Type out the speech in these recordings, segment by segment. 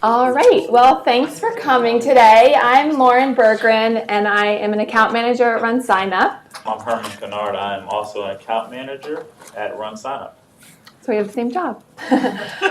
All right, well, thanks for coming today. I'm Lauren Berggren, and I am an account manager at RunSignUp. I'm Herman Kennard. I am also an account manager at RunSignUp. So we have the same job.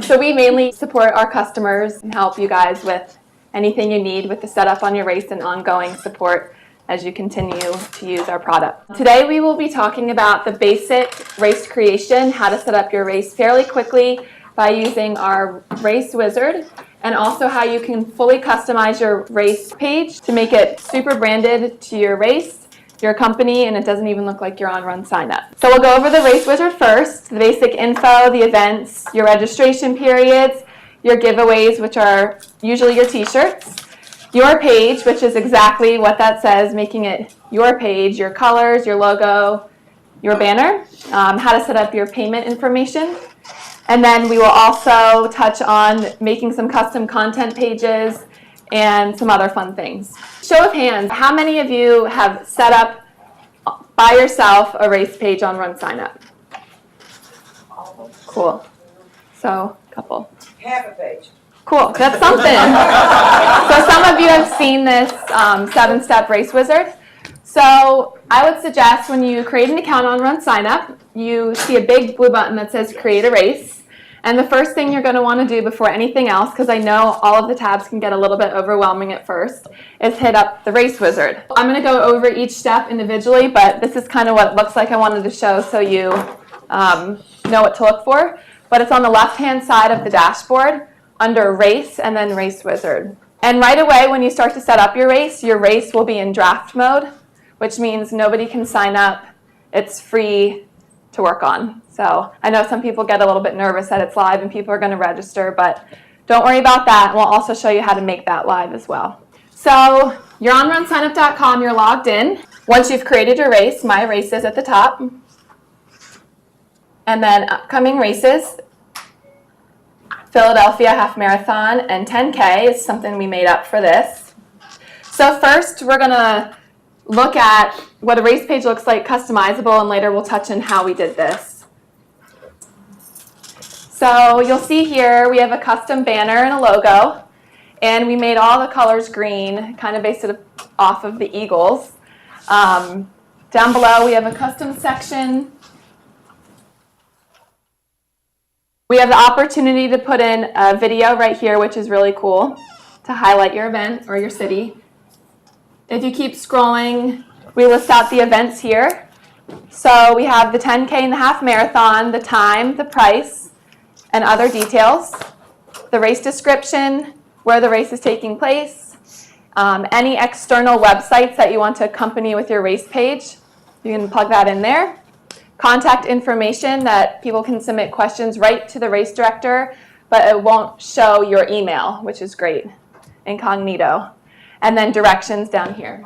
So we mainly support our customers and help you guys with anything you need with the setup on your race and ongoing support as you continue to use our product. Today we will be talking about the basic race creation, how to set up your race fairly quickly by using our race wizard, and also how you can fully customize your race page to make it super branded to your race, your company, and it doesn't even look like you're on RunSignUp. So we'll go over the race wizard first, the basic info, the events, your registration periods, your giveaways, which are usually your t-shirts, your page, which is exactly what that says, making it your page, your colors, your logo, your banner, how to set up your payment information. And then we will also touch on making some custom content pages and some other fun things. Show of hands, how many of you have set up by yourself a race page on RunSignUp? Cool. So, a couple. Half a page. Cool, that's something. So some of you have seen this 7-step race wizard. So I would suggest when you create an account on RunSignUp, you see a big blue button that says create a race. And the first thing you're going to want to do before anything else, because I know all of the tabs can get a little bit overwhelming at first, is hit up the race wizard. I'm going to go over each step individually, but this is kind of what it looks like I wanted to show so you know what to look for. But it's on the left-hand side of the dashboard under race and then race wizard. And right away when you start to set up your race will be in draft mode, which means nobody can sign up. It's free to work on. So I know some people get a little bit nervous that it's live and people are going to register, but don't worry about that. We'll also show you how to make that live as well. So you're on runsignup.com, you're logged in. Once you've created your race, my race is at the top. And then upcoming races, Philadelphia Half Marathon and 10K is something we made up for this. So first we're going to look at what a race page looks like customizable, and later we'll touch on how we did this. So you'll see here we have a custom banner and a logo, and we made all the colors green, kind of based it off of the Eagles. Down below we have a custom section. We have the opportunity to put in a video right here, which is really cool, to highlight your event or your city. If you keep scrolling, we list out the events here. So we have the 10K and the half marathon, the time, the price, and other details. The race description, where the race is taking place, any external websites that you want to accompany with your race page, you can plug that in there. Contact information that people can submit questions right to the race director, but it won't show your email, which is great, incognito. And then directions down here.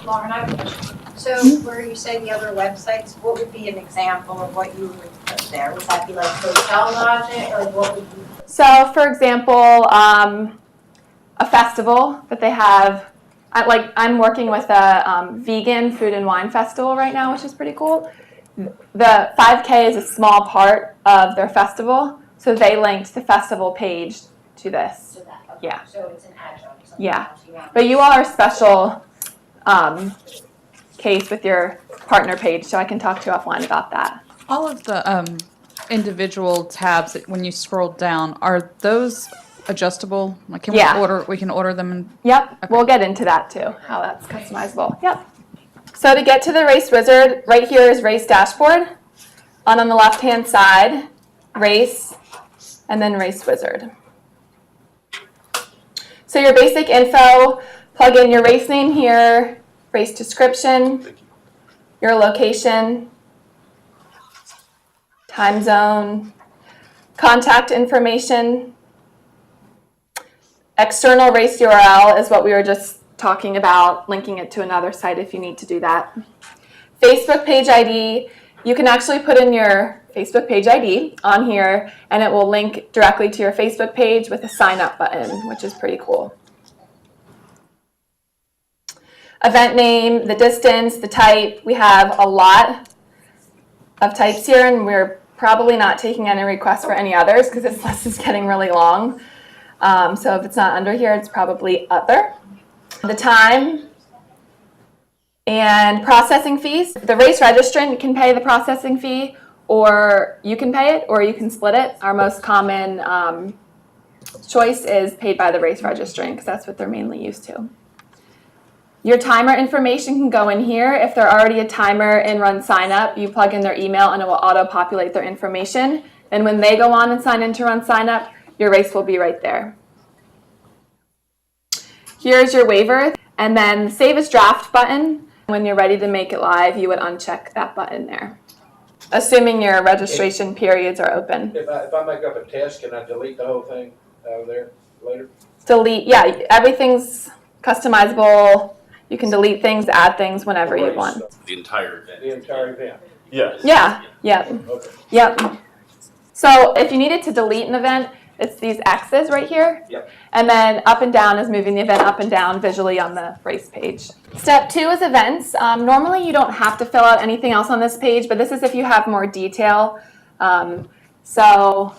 Lauren, I have a question. So where you say the other websites, what would be an example of what you would put there? Would that be like hotel lodging, or what would you? So for example, a festival that they have, I'm working with a vegan food and wine festival right now, which is pretty cool. The 5K is a small part of their festival, so they linked the festival page to this. So that, okay. Yeah. So it's an adjunct. Yeah, but you all are a special case with your partner page, so I can talk to you offline about that. All of the individual tabs, when you scroll down, are those adjustable? Like, can we order them? Yep, Okay. We'll get into that too, how that's customizable. Yep. So to get to the race wizard, right here is race dashboard. On the left-hand side, race, and then race wizard. So your basic info, plug in your race name here, race description, your location, time zone, contact information. External race URL is what we were just talking about, linking it to another site if you need to do that. Facebook page ID, you can actually put in your Facebook page ID on here, and it will link directly to your Facebook page with a sign up button, which is pretty cool. Event name, the distance, the type. We have a lot of types here, and we're probably not taking any requests for any others because this list is getting really long. So if it's not under here, it's probably other. The time and processing fees. The race registrant can pay the processing fee, or you can pay it, or you can split it. Our most common choice is paid by the race registrant because that's what they're mainly used to. Your timer information can go in here. If they're already a timer in RunSignUp, you plug in their email and it will auto-populate their information. And when they go on and sign into RunSignUp, your race will be right there. Here's your waiver, and then the Save as Draft button. When you're ready to make it live, you would uncheck that button there, assuming your registration periods are open. If I make up a test, can I delete the whole thing out of there later? Delete, yeah, everything's customizable. You can delete things, add things whenever you want. The entire event. The entire event? Yes. Yeah, yep, Okay. yep. So if you needed to delete an event, it's these X's right here. Yep. And then up and down is moving the event up and down visually on the race page. Step 2 is events. Normally you don't have to fill out anything else on this page, but this is if you have more detail. So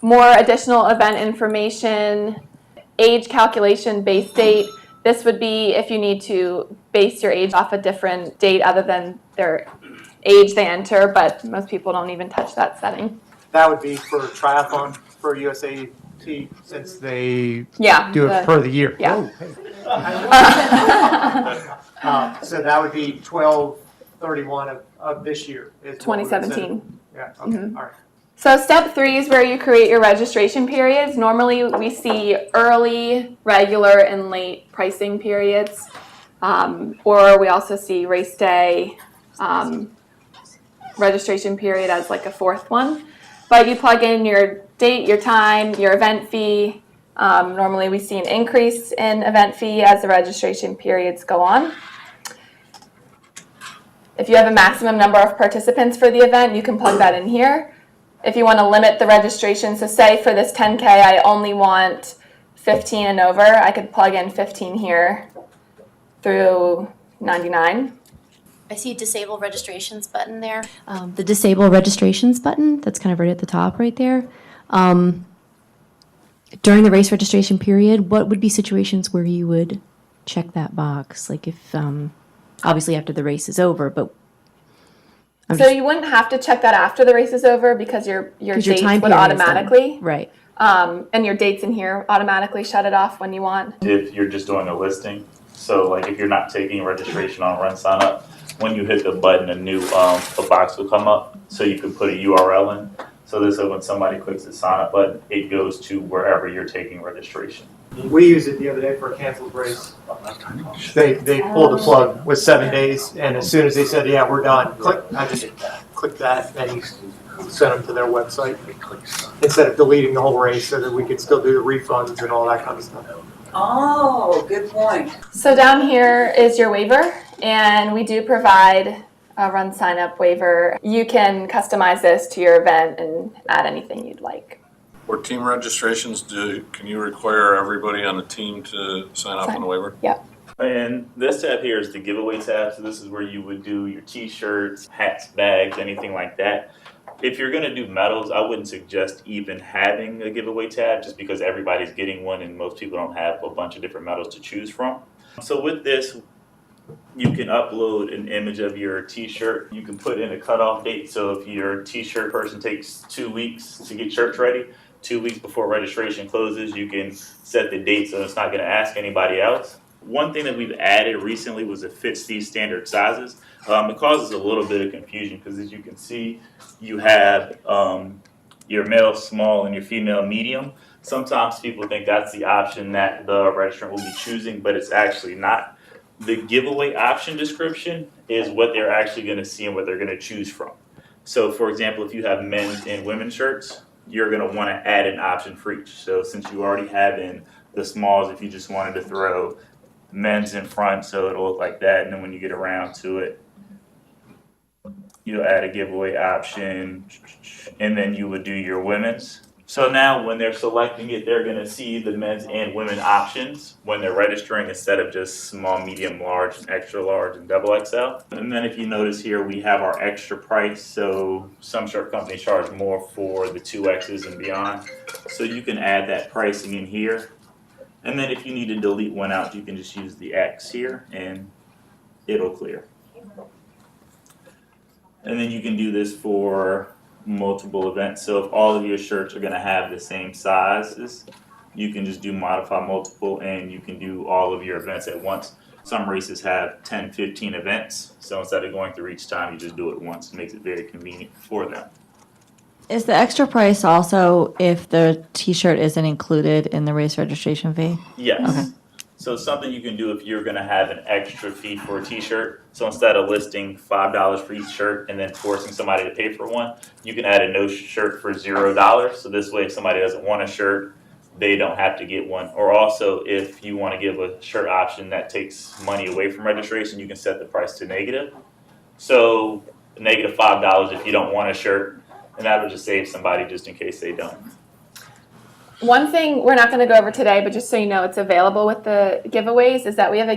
more additional event information, age calculation, base date. This would be if you need to base your age off a different date other than their age they enter, but most people don't even touch that setting. That would be for triathlon for USAT since they Yeah. do it per the year. Yeah. So that would be 12/31 of this year. Is what we consider. 2017. Yeah, okay, all right. So step 3 is where you create your registration periods. Normally we see early, regular, and late pricing periods. Or we also see race day registration period as like a 4th one. But you plug in your date, your time, your event fee. Normally we see an increase in event fee as the registration periods go on. If you have a maximum number of participants for the event, you can plug that in here. If you want to limit the registration, so say for this 10K, I only want 15 and over, I could plug in 15 here through 99. I see disable registrations button there. The disable registrations button, that's kind of right at the top right there. During the race registration period, what would be situations where you would check that box? Like if, obviously after the race is over, but. So you wouldn't have to check that after the race is over because your dates time would period is done. automatically, Right. and your dates in here automatically shut it off when you want. If you're just doing a listing, so like if you're not taking registration on RunSignUp, when you hit the button, a new a box will come up, so you can put a URL in. So this is when somebody clicks the sign up button, it goes to wherever you're taking registration. We used it the other day for a canceled race. They pulled the plug with 7 days, and as soon as they said, yeah, we're done, I just clicked that, and sent them to their website instead of deleting the whole race so that we could still do the refunds and all that kind of stuff. Oh, good point. So down here is your waiver, and we do provide a RunSignUp waiver. You can customize this to your event and add anything you'd like. For team registrations, can you require everybody on the team to sign up on the waiver? Yep. And this tab here is the giveaway tab. So this is where you would do your t-shirts, hats, bags, anything like that. If you're going to do medals, I wouldn't suggest even having a giveaway tab just because everybody's getting one and most people don't have a bunch of different medals to choose from. So with this, you can upload an image of your t-shirt. You can put in a cutoff date. So if your t-shirt person takes 2 weeks to get shirts ready, 2 weeks before registration closes, you can set the date so it's not going to ask anybody else. One thing that we've added recently was it fits these standard sizes. It causes a little bit of confusion because as you can see, you have your male small and your female medium. Sometimes people think that's the option that the registrant will be choosing, but it's actually not. The giveaway option description is what they're actually going to see and what they're going to choose from. So for example, if you have men's and women's shirts, you're going to want to add an option for each. So since you already have in the smalls, if you just wanted to throw men's in front so it'll look like that, and then when you get around to it, you'll add a giveaway option, and then you would do your women's. So now when they're selecting it, they're going to see the men's and women options when they're registering instead of just small, medium, large, and extra large, and double XL. And then if you notice here, we have our extra price. So some shirt companies charge more for the 2Xs and beyond. So you can add that pricing in here. And then if you need to delete one out, you can just use the X here and it'll clear. And then you can do this for multiple events. So if all of your shirts are going to have the same sizes, you can just do modify multiple and you can do all of your events at once. Some races have 10, 15 events. So instead of going through each time, you just do it once. It makes it very convenient for them. Is the extra price also if the t-shirt isn't included in the race registration fee? Yes. Okay. So something you can do if you're going to have an extra fee for a t-shirt. So instead of listing $5 for each shirt and then forcing somebody to pay for one, you can add a no shirt for $0. So this way, if somebody doesn't want a shirt, they don't have to get one. Or also, if you want to give a shirt option that takes money away from registration, you can set the price to negative. So negative $5 if you don't want a shirt, and that would just save somebody just in case they don't. One thing we're not going to go over today, but just so you know it's available with the giveaways, is that we have a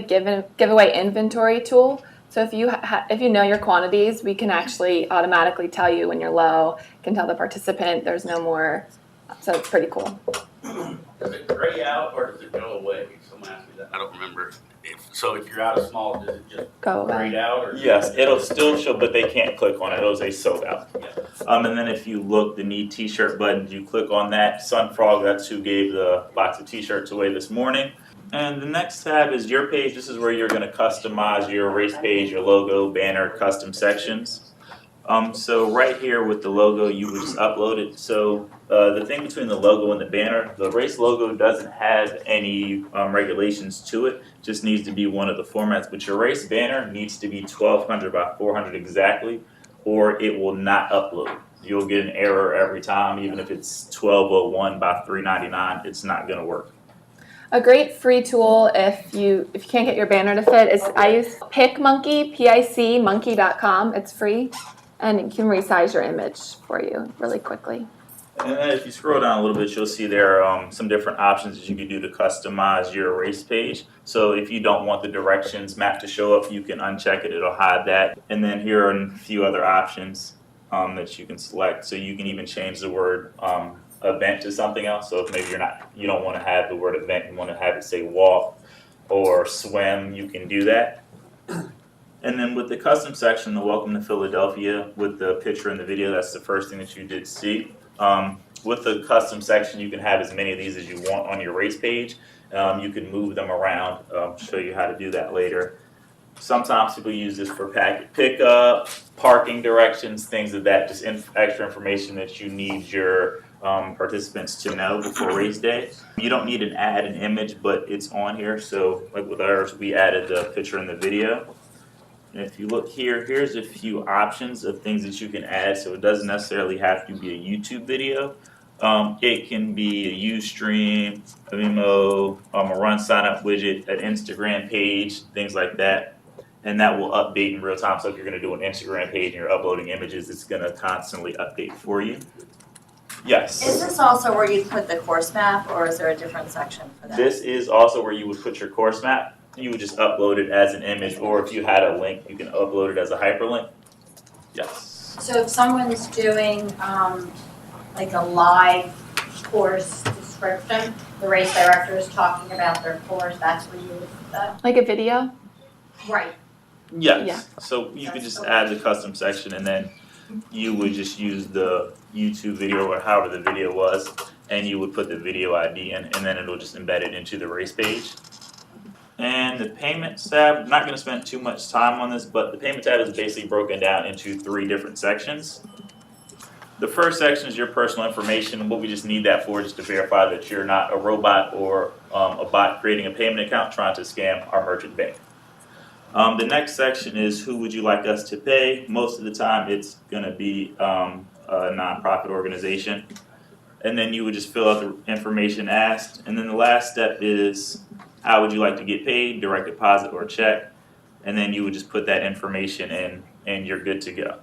giveaway inventory tool. So if you know your quantities, we can actually automatically tell you when you're low, can tell the participant there's no more. So it's pretty cool. Does it gray out or does it go away? Someone asked me that. I don't remember. So if you're out of small, does it just Go away. grayed out? Or Yes, it'll still show, but they can't click on it. It'll say sold out. Yeah. And then if you look, the need t-shirt button, you click on that. Sunfrog, that's who gave the box of t-shirts away this morning. And the next tab is your page. This is where you're going to customize your race page, your logo, banner, custom sections. So right here with the logo, you would just upload it. So the thing between the logo and the banner, the race logo doesn't have any regulations to it. Just needs to be one of the formats. But your race banner needs to be 1200 by 400 exactly, or it will not upload. You'll get an error every time, even if it's 1201 by 399. It's not going to work. A great free tool if you can't get your banner to fit is I use PicMonkey, PICmonkey.com. It's free. And it can resize your image for you really quickly. And then if you scroll down a little bit, you'll see there are some different options that you can do to customize your race page. So if you don't want the directions map to show up, you can uncheck it. It'll hide that. And then here are a few other options that you can select. So you can even change the word event to something else. So if maybe you don't want to have the word event, you want to have it say walk or swim, you can do that. And then with the custom section, the Welcome to Philadelphia with the picture and the video, that's the first thing that you did see. With the custom section, you can have as many of these as you want on your race page. You can move them around. I'll show you how to do that later. Sometimes people use this for packet pickup, parking directions, things of that, just extra information that you need your participants to know before race day. You don't need to add an image, but it's on here. So like with ours, we added the picture and the video. And if you look here, here's a few options of things that you can add. So it doesn't necessarily have to be a YouTube video. It can be a Ustream, a Vimeo, a RunSignUp widget, an Instagram page, things like that. And that will update in real time. So if you're going to do an Instagram page and you're uploading images, it's going to constantly update for you. Yes. Is this also where you put the course map, or is there a different section for that? This is also where you would put your course map. You would just upload it as an image, or if you had a link, you can upload it as a hyperlink. Yes. So if someone's doing like a live course description, the race director is talking about their course, that's where you would put that? Like a video? Right. Yes. Yeah. So you could just add the custom section, and then you would just use the YouTube video or however the video was, and you would put the video ID in, and then it'll just embed it into the race page. And the payments tab, I'm not going to spend too much time on this, but the payment tab is basically broken down into 3 different sections. The first section is your personal information, and what we just need that for is to verify that you're not a robot or a bot creating a payment account trying to scam our merchant bank. The next section is who would you like us to pay. Most of the time it's going to be a nonprofit organization. And then you would just fill out the information asked. And then the last step is how would you like to get paid, direct deposit or check. And then you would just put that information in and you're good to go.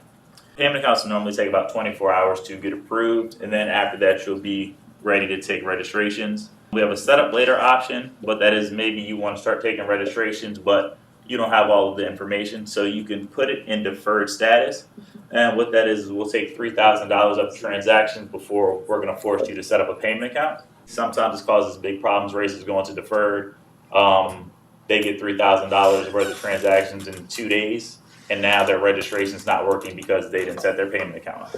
Payment accounts normally take about 24 hours to get approved, and then after that you'll be ready to take registrations. We have a setup later option, but that is maybe you want to start taking registrations, but you don't have all of the information, so you can put it in deferred status. And what that is we'll take $3,000 of the transactions before we're going to force you to set up a payment account. Sometimes this causes big problems. Races go into deferred. They get $3,000 worth of transactions in 2 days, and now their registration's not working because they didn't set their payment account up.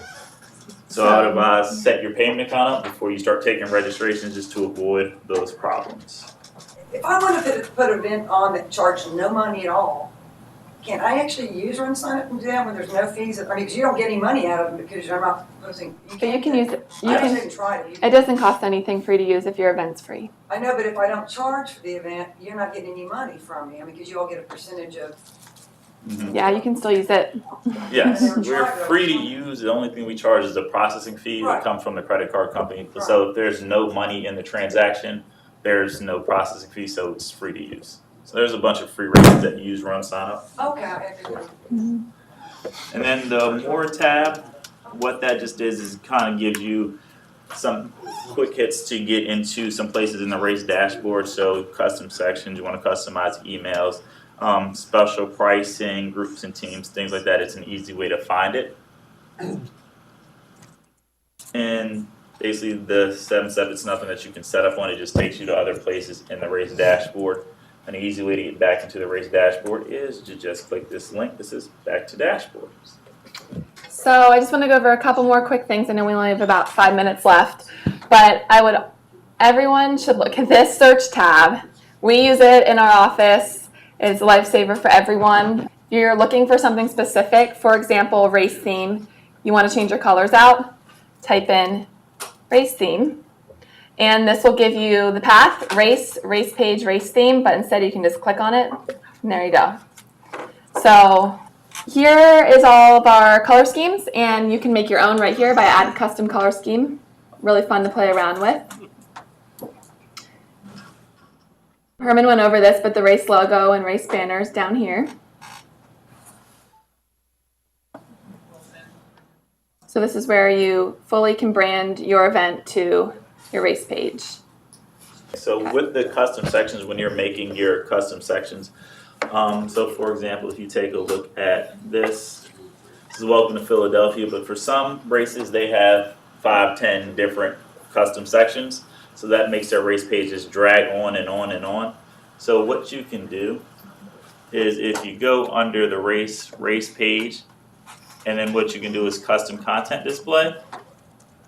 So I would advise set your payment account up before you start taking registrations, just to avoid those problems. If I want to put an event on that charges no money at all, can I actually use RunSignUp and do that when there's no fees? I mean, because you don't get any money out of them because you're not posting. But you can use it. I didn't try it. It doesn't cost anything for you to use if your event's free. I know, but if I don't charge for the event, you're not getting any money from me. I mean, because you all get a percentage of. Yeah, you can still use it. Yes, I never we're tried it. free to use. The only thing we charge is the processing fee that Right. comes from the credit card company. So if there's no money in the transaction, there's no processing fee, so it's free to use. So there's a bunch of free rates that use RunSignUp. Okay, I can do it. And then the More tab, what that just is kind of gives you some quick hits to get into some places in the race dashboard. So custom sections, you want to customize emails, special pricing, groups and teams, things like that. It's an easy way to find it. And basically the 7 step, it's nothing that you can set up on. It just takes you to other places in the race dashboard. An easy way to get back into the race dashboard is to just click this link that says back to dashboard. So I just want to go over a couple more quick things. I know we only have about 5 minutes left, but everyone should look at this search tab. We use it in our office. It's a lifesaver for everyone. If you're looking for something specific, for example, race theme, you want to change your colors out, type in race theme. And this will give you the path, race page, race theme, but instead you can just click on it, and there you go. So here is all of our color schemes, and you can make your own right here by add custom color scheme. Really fun to play around with. Herman went over this, but the race logo and race banners down here. So this is where you fully can brand your event to your race page. So with the custom sections, when you're making your custom sections, so for example, if you take a look at this is Welcome to Philadelphia, but for some races they have 5, 10 different custom sections. So that makes their race pages drag on and on and on. So what you can do is if you go under the race page, and then what you can do is custom content display.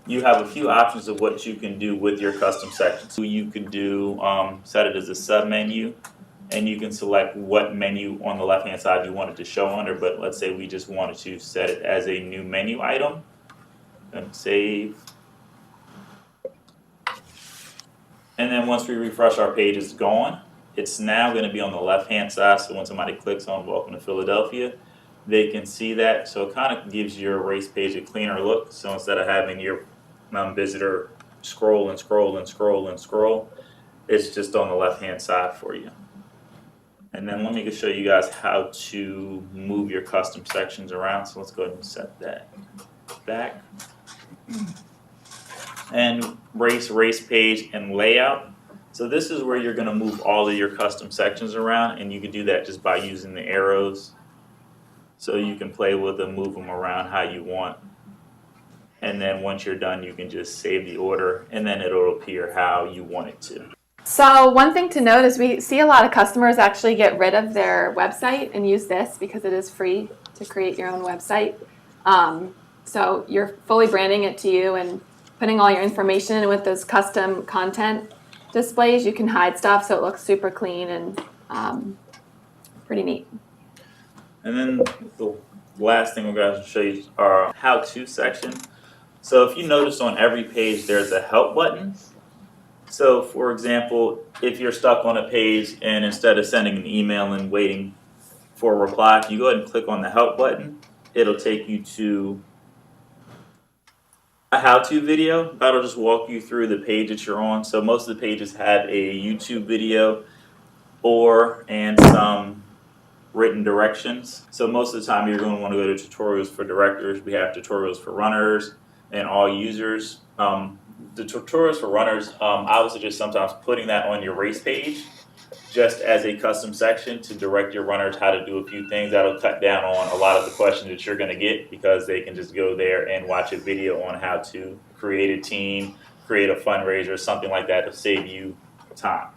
You have a few options of what you can do with your custom section. So you can do, set it as a sub-menu, and you can select what menu on the left-hand side you want it to show under, but let's say we just wanted to set it as a new menu item, and save. And then once we refresh our page, it's gone. It's now gonna be on the left-hand side, so when somebody clicks on Welcome to Philadelphia, they can see that. So it kind of gives your race page a cleaner look. So instead of having your visitor scroll and scroll and scroll and scroll, it's just on the left-hand side for you. And then let me just show you guys how to move your custom sections around. So let's go ahead and set that back. And race page, and layout. So this is where you're going to move all of your custom sections around, and you can do that just by using the arrows. So you can play with them, move them around how you want. And then once you're done, you can just save the order, and then it'll appear how you want it to. So one thing to note is we see a lot of customers actually get rid of their website and use this because it is free to create your own website. So you're fully branding it to you and putting all your information in with those custom content displays. You can hide stuff so it looks super clean and pretty neat. And then the last thing we're going to show you is our how-to section. So if you notice on every page there's a help button. So for example, if you're stuck on a page and instead of sending an email and waiting for a reply, if you go ahead and click on the help button, it'll take you to a how-to video. That'll just walk you through the page that you're on. So most of the pages have a YouTube video and some written directions. So most of the time you're going to want to go to tutorials for directors. We have tutorials for runners and all users. The tutorials for runners, I would suggest sometimes putting that on your race page just as a custom section to direct your runners how to do a few things. That'll cut down on a lot of the questions that you're going to get because they can just go there and watch a video on how to create a team, create a fundraiser, something like that to save you time.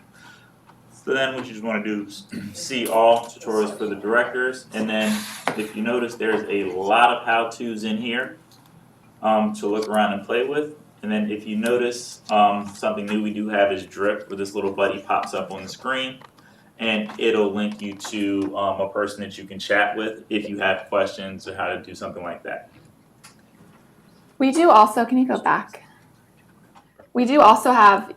So then what you just want to do is see all tutorials for the directors, and then if you notice there's a lot of how-tos in here to look around and play with. And then if you notice something new we do have is Drip, where this little buddy pops up on the screen, and it'll link you to a person that you can chat with if you have questions or how to do something like that. We do also, can you go back? We do also have,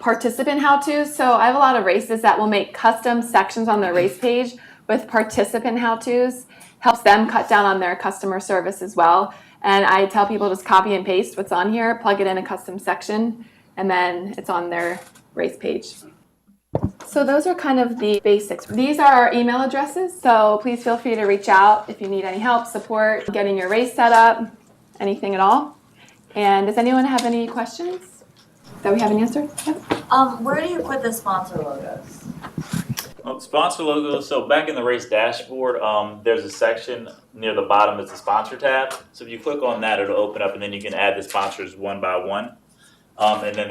participant how-tos. So I have a lot of races that will make custom sections on their race page with participant how-tos. Helps them cut down on their customer service as well. And I tell people just copy and paste what's on here, plug it in a custom section, and then it's on their race page. So those are kind of the basics. These are our email addresses, so please feel free to reach out if you need any help, support, getting your race set up, anything at all. And does anyone have any questions that we haven't answered? Yep. Where do you put the sponsor logos? Sponsor logos, so back in the race dashboard, there's a section near the bottom that's the sponsor tab. So if you click on that, it'll open up and then you can add the sponsors one by one. And then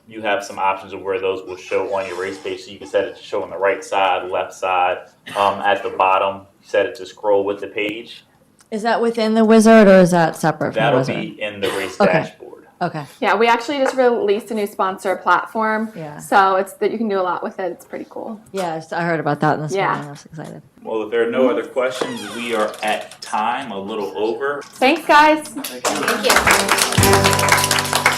you have some options of where those will show on your race page. So you can set it to show on the right side, left side, at the bottom, set it to scroll with the page. Is that within the wizard or is that separate from the That'll wizard? be in the race Okay. dashboard. Okay. Yeah, we actually just released a new sponsor platform. Yeah. So it's that you can do a lot with it. It's pretty cool. Yeah, I heard about that this Yeah. morning. I was excited. Well, if there are no other questions, we are at time, a little over. Thanks, guys. Thank you. Thank you.